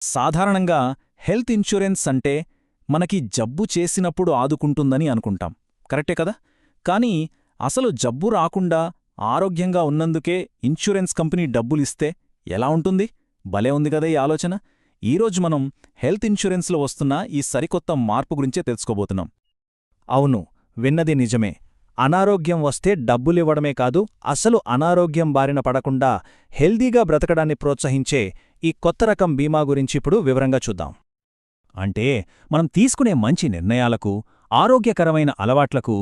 సాధారణంగా health insurance అంటే మనకి జబ్బు చేసినప్పుడు ఆదుకుంటుందని అనుకుంటాం, కరెక్టే కదా? కానీ అసలు జబ్బు రాకుండా ఆరోగ్యంగా ఉన్నందుకే ఇన్సూరెన్స్ కంపెనీ డబ్బులిస్తే ఎలా ఉంటుంది? భలే ఉంది కదా ఈ ఆలోచన. ఈరోజు మనం హెల్త్ ఇన్సూరెన్స్లో వస్తున్న ఈ సరికొత్త మార్పు గురించే తెలుసుకోబోతున్నాం. అవును, విన్నది నిజమే. అనారోగ్యం వస్తే డబ్బులివ్వడమే కాదు, అసలు అనారోగ్యం బారిన పడకుండా హెల్దీగా బ్రతకడాన్ని ప్రోత్సహించే ఈ కొత్త రకం బీమా గురించిప్పుడు వివరంగా చూద్దాం. అంటే మనం తీసుకునే మంచి నిర్ణయాలకు, ఆరోగ్యకరమైన అలవాట్లకు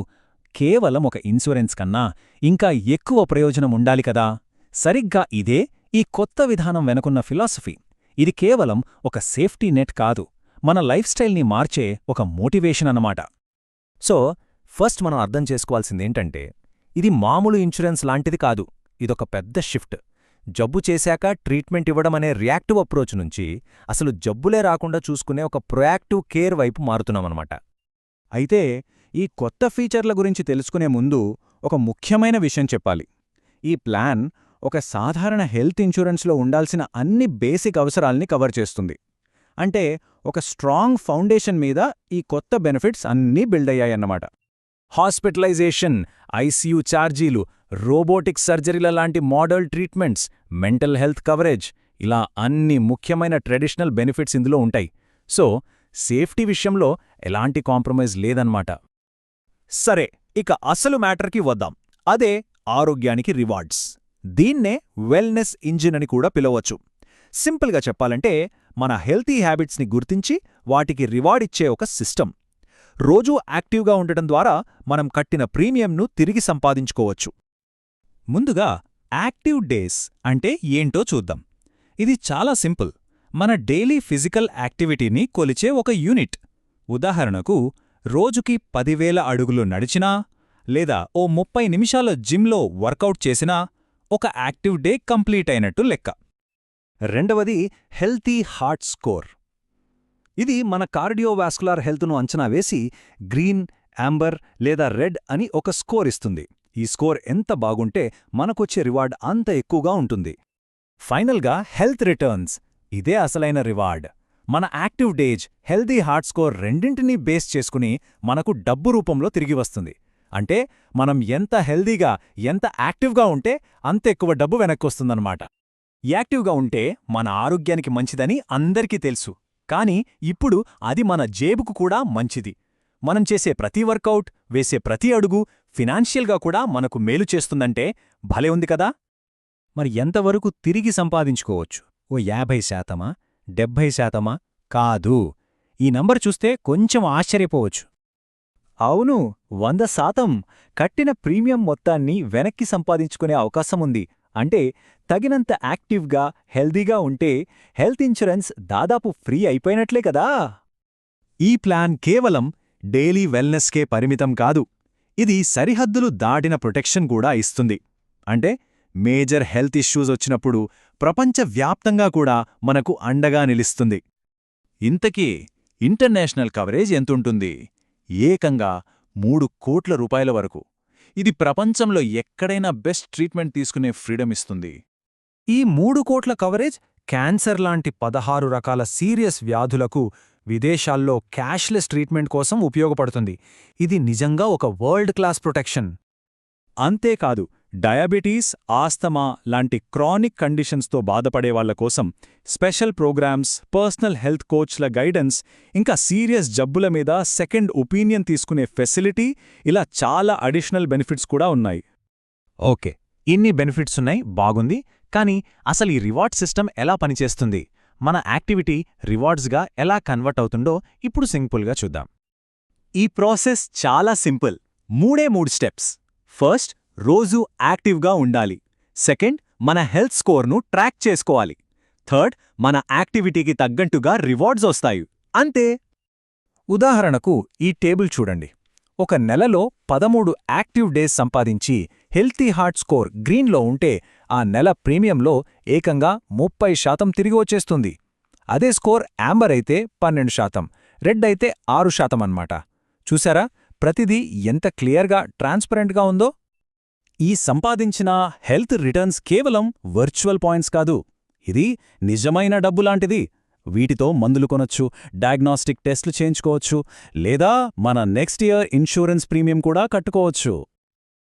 కేవలం ఒక ఇన్సూరెన్స్ కన్నా ఇంకా ఎక్కువ ప్రయోజనం ఉండాలి కదా. సరిగ్గా ఇదే ఈ కొత్త విధానం వెనుకున్న ఫిలాసఫీ. ఇది కేవలం ఒక సేఫ్టీ నెట్ కాదు, మన లైఫ్ స్టైల్ని మార్చే ఒక మోటివేషన్ అన్నమాట. సో ఫస్ట్ మనం అర్థం చేసుకోవాల్సిందేంటంటే, ఇది మామూలు ఇన్సూరెన్స్ లాంటిది కాదు, ఇదొక పెద్ద షిఫ్ట్. జబ్బు చేశాక ట్రీట్మెంట్ ఇవ్వడమనే రియాక్టివ్ అప్రోచ్ నుంచి అసలు జబ్బులే రాకుండా చూసుకునే ఒక ప్రొయాక్టివ్ కేర్ వైపు మారుతున్నామన్నమాట. అయితే ఈ కొత్త ఫీచర్ల గురించి తెలుసుకునే ముందు ఒక ముఖ్యమైన విషయం చెప్పాలి. ఈ ప్లాన్ ఒక సాధారణ హెల్త్ ఇన్సూరెన్స్లో ఉండాల్సిన అన్ని బేసిక్ అవసరాల్ని కవర్ చేస్తుంది. అంటే ఒక స్ట్రాంగ్ ఫౌండేషన్ మీద ఈ కొత్త బెనిఫిట్స్ అన్నీ బిల్డ్ అయ్యాయన్నమాట. హాస్పిటలైజేషన్, ఐసీయూ ఛార్జీలు, రోబోటిక్ సర్జరీల లాంటి model treatments, mental health coverage, ఇలా అన్ని ముఖ్యమైన ట్రెడిషనల్ బెనిఫిట్స్ ఇందులో ఉంటాయి. సో సేఫ్టీ విషయంలో ఎలాంటి కాంప్రమైజ్ లేదన్నమాట. సరే, ఇక అసలు మ్యాటర్కి వద్దాం. అదే ఆరోగ్యానికి రివార్డ్స్. దీన్నే వెల్నెస్ ఇంజిన్ అని కూడా పిలవచ్చు. సింపుల్గా చెప్పాలంటే, మన హెల్తీ హ్యాబిట్స్ని గుర్తించి వాటికి రివార్డ్ ఇచ్చే ఒక సిస్టమ్. రోజూ యాక్టివ్గా ఉండటం ద్వారా మనం కట్టిన ప్రీమియంను తిరిగి సంపాదించుకోవచ్చు. ముందుగా యాక్టివ్ డేస్ అంటే ఏంటో చూద్దాం. ఇది చాలా సింపుల్. మన డైలీ ఫిజికల్ యాక్టివిటీని కొలిచే ఒక యూనిట్. ఉదాహరణకు, రోజుకి 10,000 అడుగులు నడిచినా లేదా ఓ 30 నిమిషాల జిమ్లో వర్కౌట్ చేసినా ఒక యాక్టివ్ డే కంప్లీట్ అయినట్టు లెక్క. రెండవది హెల్తీ హార్ట్ స్కోర్. ఇది మన కార్డియోవాస్కులార్ హెల్త్ను అంచనా వేసి గ్రీన్, యాంబర్ లేదా రెడ్ అని ఒక స్కోర్ ఇస్తుంది. ఈ స్కోర్ ఎంత బాగుంటే మనకొచ్చే రివార్డ్ అంత ఎక్కువగా ఉంటుంది. ఫైనల్గా హెల్త్ రిటర్న్స్. ఇదే అసలైన రివార్డ్. మన యాక్టివ్ డేజ్, హెల్తీ హార్ట్ స్కోర్ రెండింటినీ బేస్ చేసుకుని మనకు డబ్బు రూపంలో తిరిగి వస్తుంది. అంటే మనం ఎంత హెల్దీగా, ఎంత యాక్టివ్గా ఉంటే అంత ఎక్కువ డబ్బు వెనక్కొస్తుందన్నమాట. యాక్టివ్గా ఉంటే మన ఆరోగ్యానికి మంచిదని అందరికీ తెలుసు. కానీ ఇప్పుడు అది మన జేబుకు కూడా మంచిది. మనం చేసే ప్రతి వర్కౌట్, వేసే ప్రతి అడుగు ఫినాన్షియల్గా కూడా మనకు మేలు చేస్తుందంటే భలే ఉంది కదా. మరి ఎంతవరకు తిరిగి సంపాదించుకోవచ్చు? ఓ 50%? 70%? కాదు. ఈ నంబర్ చూస్తే కొంచెం ఆశ్చర్యపోవచ్చు. అవును, 100%. కట్టిన ప్రీమియం మొత్తాన్ని వెనక్కి సంపాదించుకునే అవకాశముంది. అంటే తగినంత యాక్టివ్గా, హెల్దీగా ఉంటే హెల్త్ ఇన్సూరెన్స్ దాదాపు ఫ్రీ అయిపోయినట్లే కదా. ఈ ప్లాన్ కేవలం డైలీ వెల్నెస్కే పరిమితం కాదు. ఇది సరిహద్దులు దాటిన ప్రొటెక్షన్ కూడా ఇస్తుంది. అంటే మేజర్ హెల్త్ ఇష్యూస్ వచ్చినప్పుడు ప్రపంచవ్యాప్తంగా కూడా మనకు అండగా నిలుస్తుంది. ఇంతకీ ఇంటర్నేషనల్ కవరేజ్ ఎంతుంటుంది? ఏకంగా 3 కోట్ల రూపాయల వరకు. ఇది ప్రపంచంలో ఎక్కడైనా బెస్ట్ ట్రీట్మెంట్ తీసుకునే ఫ్రీడమ్ ఇస్తుంది. ఈ 3 కోట్ల కవరేజ్ క్యాన్సర్ లాంటి 16 రకాల సీరియస్ వ్యాధులకు విదేశాల్లో క్యాష్లెస్ ట్రీట్మెంట్ కోసం ఉపయోగపడుతుంది. ఇది నిజంగా ఒక వరల్డ్ క్లాస్ ప్రొటెక్షన్. అంతేకాదు, డయాబెటీస్, ఆస్తమా లాంటి క్రానిక్ కండిషన్స్తో బాధపడేవాళ్ల కోసం స్పెషల్ ప్రోగ్రామ్స్, పర్సనల్ హెల్త్ కోచ్ల గైడెన్స్, ఇంకా సీరియస్ జబ్బుల మీద సెకండ్ ఒపీనియన్ తీసుకునే ఫెసిలిటీ, ఇలా చాలా అడిషనల్ బెనిఫిట్స్ కూడా ఉన్నాయి. ఓకే, ఇన్ని బెనిఫిట్స్ ఉన్నాయి, బాగుంది. కానీ అసలు ఈ రివార్డ్ సిస్టమ్ ఎలా పనిచేస్తుంది? మన యాక్టివిటీ రివార్డ్స్గా ఎలా కన్వర్ట్ అవుతుందో ఇప్పుడు సింపుల్గా చూద్దాం. ఈ ప్రాసెస్ చాలా సింపుల్. 3 స్టెప్స్. ఫస్ట్, రోజూ యాక్టివ్గా ఉండాలి. సెకండ్, మన హెల్త్ స్కోర్ను ట్రాక్ చేసుకోవాలి. థర్డ్, మన యాక్టివిటీకి తగ్గట్టుగా రివార్డ్స్ వస్తాయి. అంతే. ఉదాహరణకు ఈ టేబుల్ చూడండి. ఒక నెలలో 13 యాక్టివ్ డేస్ సంపాదించి హెల్తీ హార్ట్ స్కోర్ గ్రీన్లో ఉంటే ఆ నెల ప్రీమియంలో ఏకంగా 30% తిరిగి వచ్చేస్తుంది. అదే స్కోర్ యాంబర్ అయితే 12%, రెడ్ అయితే 6% అన్నమాట. చూసారా, ప్రతిదీ ఎంత క్లియర్గా, ట్రాన్స్పరెంట్గా ఉందో? ఈ సంపాదించిన హెల్త్ రిటర్న్స్ కేవలం వర్చువల్ పాయింట్స్ కాదు. ఇది నిజమైన డబ్బులాంటిది. వీటితో మందులు కొనొచ్చు, డయాగ్నాస్టిక్ టెస్టులు చేయించుకోవచ్చు, లేదా మన నెక్స్ట్ ఇయర్ ఇన్సూరెన్స్ ప్రీమియం కూడా కట్టుకోవచ్చు.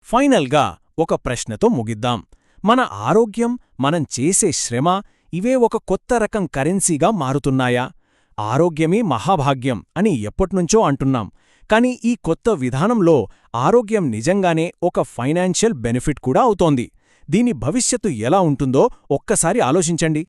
ఫైనల్గా ఒక ప్రశ్నతో ముగిద్దాం. మన ఆరోగ్యం, మనం చేసే శ్రమ ఇవే ఒక కొత్త రకం కరెన్సీగా మారుతున్నాయా? ఆరోగ్యమే మహాభాగ్యం అని ఎప్పట్నుంచో అంటున్నాం. కాని ఈ కొత్త విధానంలో ఆరోగ్యం నిజంగానే ఒక ఫైనాన్షియల్ బెనిఫిట్ కూడా అవుతోంది. దీని భవిష్యత్తు ఎలా ఉంటుందో ఒక్కసారి ఆలోచించండి.